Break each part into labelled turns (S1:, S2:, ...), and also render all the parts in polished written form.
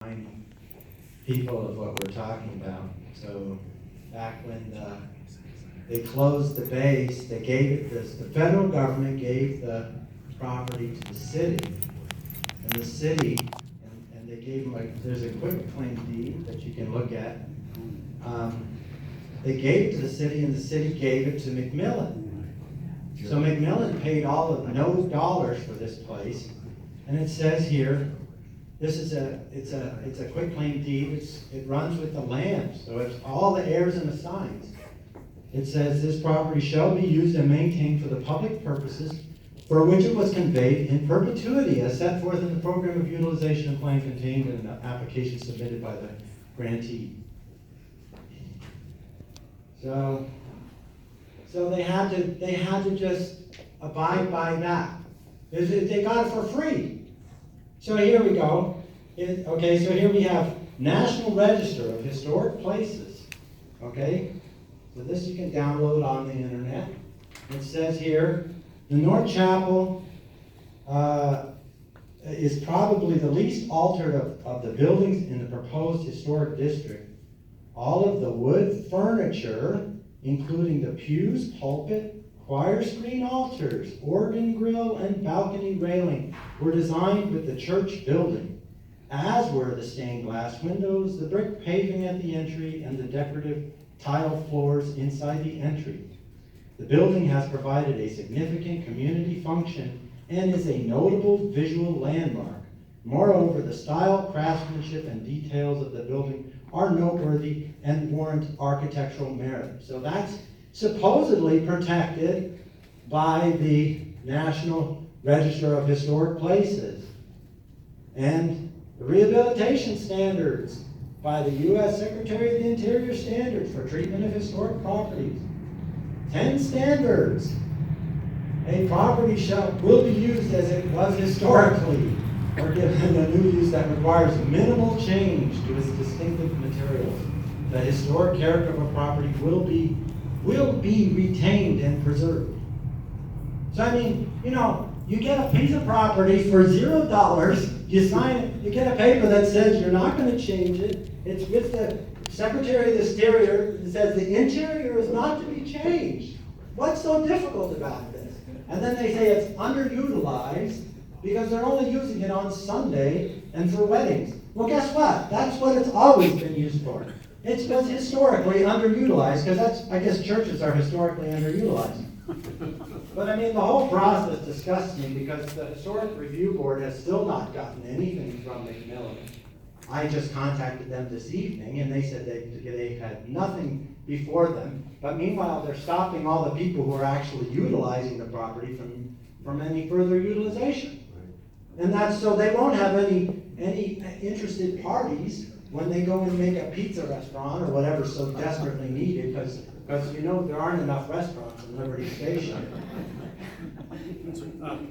S1: reminding people of what we're talking about. So back when they closed the base, they gave it this, the federal government gave the property to the city, and the city, and they gave them there's a quick claim deed that you can look at. They gave it to the city, and the city gave it to Macmillan. So Macmillan paid all of no dollars for this place, and it says here, this is it's a quitclaim deed. It runs with the land, so it's all the heirs and assigns. It says this property shall be used and maintained for the public purposes for which it was conveyed in perpetuity, as set forth in the program of utilization plan contained in the application submitted by the grantee. So they had to just abide by that. They got it for free. So here we go. Okay, so here we have National Register of Historic Places. Okay, so this you can download on the internet. It says here, the North Chapel is probably the least altered of the buildings in the proposed historic district. All of the wood furniture, including the pews, pulpit, choir screen altars, organ grill, and balcony railing, were designed with the church building, as were the stained glass windows, the brick paving at the entry, and the decorative tile floors inside the entry. The building has provided a significant community function and is a notable visual landmark. Moreover, the style, craftsmanship, and details of the building are noteworthy and warrant architectural merit. So that's supposedly protected by the National Register of Historic Places. And the rehabilitation standards by the U.S. Secretary of the Interior Standards for treatment of historic properties. 10 standards. A property will be used as it was historically, or given a new use that requires minimal change to its distinctive materials. The historic character of a property will be retained and preserved. So I mean, you get a piece of property for $0, you sign it, you get a paper that says you're not going to change it. It's with the Secretary of the Interior. It says the interior is not to be changed. What's so difficult about this? And then they say it's underutilized because they're only using it on Sunday and for weddings. Well, guess what? That's what it's always been used for. It's been historically underutilized, because I guess churches are historically underutilized. But I mean, the whole process disgusts me, because the Historic Review Board has still not gotten anything from Macmillan. I just contacted them this evening, and they said they had nothing before them. But meanwhile, they're stopping all the people who are actually utilizing the property from any further utilization. And that's so they won't have any interested parties when they go and make a pizza restaurant or whatever so desperately needed, because there aren't enough restaurants in Liberty Station.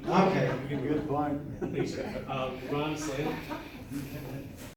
S1: Okay.
S2: Good point.
S3: Thanks, Ron Slade.